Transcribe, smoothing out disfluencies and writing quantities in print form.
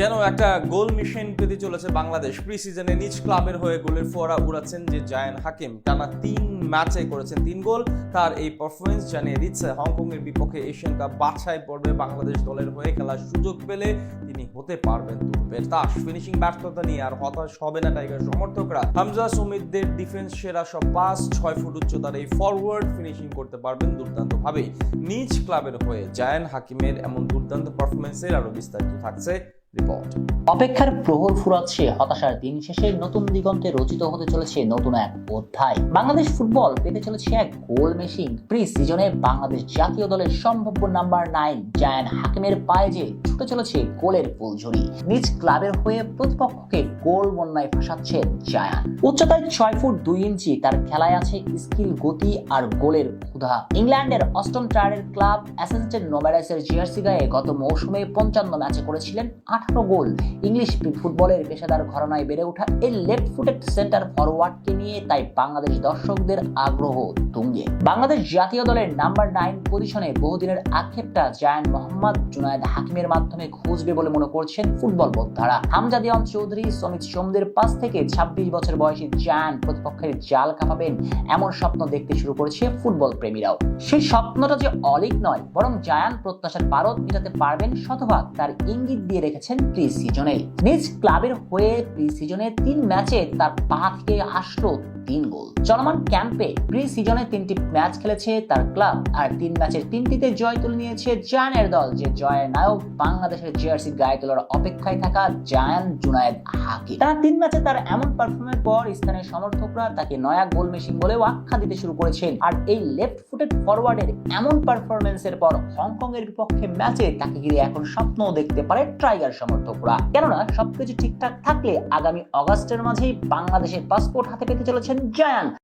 যেন একটা গোল মিশন পেতে চলেছে বাংলাদেশ। প্রি সিজনে নিজ ক্লাবের হয়ে গোলের ফোয়ারা উড়াচ্ছেন যে জায়ান হাকিম, টানা 3 ম্যাচে করেছেন 3 গোল। তার এই পারফরমেন্স জানিয়ে দিচ্ছে হংকং এর বিপক্ষে এশিয়ান কাপ বাছাই পর্বে বাংলাদেশ দলের হয়ে খেলার সুযোগ পেলে তিনি হতে পারবেন তুরপের তাস। ফিনিশিং ব্যর্থতা নিয়ে আর হতাশ হবে না টাইগার সমর্থকরা। হামজা সুমিতদের ডিফেন্স সেরা সব পাস, 6 ফুট উচ্চতার এই ফরওয়ার্ড ফিনিশিং করতে পারবেন দুর্দান্ত ভাবে। নিজ ক্লাবের হয়ে জায়ান হাকিমের এমন দুর্দান্ত পারফরমেন্সের আরো বিস্তারিত থাকছে রিপোর্ট। অপেক্ষার প্রহর ফুরাচ্ছে, হতাশার দিন শেষে নতুন দিগন্তে রচিত হতে চলেছে নতুন এক অধ্যায়। বাংলাদেশ ফুটবল পেতে চলেছে এক গোল মেশিন। প্রি সিজনে বাংলাদেশ জাতীয় দলের সম্ভাব্য নাম্বার 9 জায়ান হাকিমের পায়ে যে ছুটে চলেছে গোলের ফুলঝুরি। নিজ ক্লাবের হয়ে প্রতিপক্ষকে গোল বন্যায় ফাঁসাচ্ছেন জায়ান। উচ্চতায় 6 ফুট 2 ইঞ্চি, তার খেলায় আছে স্কিল, গতি আর গোলের ক্ষুধা। ইংল্যান্ডের অস্টন টায়ারের ক্লাব অ্যাসেন্টেড নোম্যাডাসের জার্সি গায়ে গত মৌসুমে 55 ম্যাচে করেছিলেন 18 গোল। ইংলিশ ফুটবলের পেশাদার ঘরানায় বেড়ে ওঠা এই লেফট ফুটেড সেন্টার ফরওয়ার্ডকে নিয়ে তাই বাংলাদেশ দর্শকদের আগ্রহ তুঙ্গে। বাংলাদেশ জাতীয় দলের নাম্বার 9 পজিশনে বহুদিনের আক্ষেপটা জায়ান মোহাম্মদ জুনায়েদ হাকিমের মাধ্যমে খুঁজবে বলে মনে করছেন ফুটবল বোদ্ধারা। হামজা দিওয়ান চৌধুরী, সমিত সোমদের পাস থেকে 26 বছর বয়সী জায়ান প্রতিপক্ষের জাল কাঁপাবেন এমন স্বপ্ন দেখতে শুরু করেছে ফুটবল প্রেমীরাও। সেই স্বপ্নটা যে অলিক নয়, বরং জায়ান প্রত্যাশার পারদ মেটাতে পারবেন শতভাগ, তার ইঙ্গিত দিয়ে রেখেছেন প্রি সিজনে। নিজ ক্লাবের হয়ে প্রি সিজনে 3 ম্যাচে তার পা থেকে আসলো 3 গোল। চলমান ক্যাম্পে প্রি সিজনে 3টি ম্যাচ খেলেছে তার ক্লাব, আর 3 ম্যাচের 3টিতে জয় তুলে নিয়েছে জায়ানের দল। যে জয়ের নায়ক বাংলাদেশের জার্সি গায়ে তোলার অপেক্ষায় থাকা জায়ান জুনায়েদ হাকিম। টানা 3 ম্যাচে তার এমন পারফরম্যান্সের পর স্থানীয় সমর্থকরা তাকে নয়া গোল মেশিন বলেও আখ্যা দিতে শুরু করেছেন। আর এই লেফট ফুটেড ফরওয়ার্ডের এমন পারফরম্যান্সের পর হংকং এর বিপক্ষে ম্যাচে তাকে ঘিরে এখন স্বপ্ন দেখতে পারে টাইগার সমর্থকরা। কেননা সবকিছু ঠিকঠাক থাকলে আগামী অগাস্টের মাঝেই বাংলাদেশের পাসপোর্ট হাতে পেতে চলেছেন জায়ান।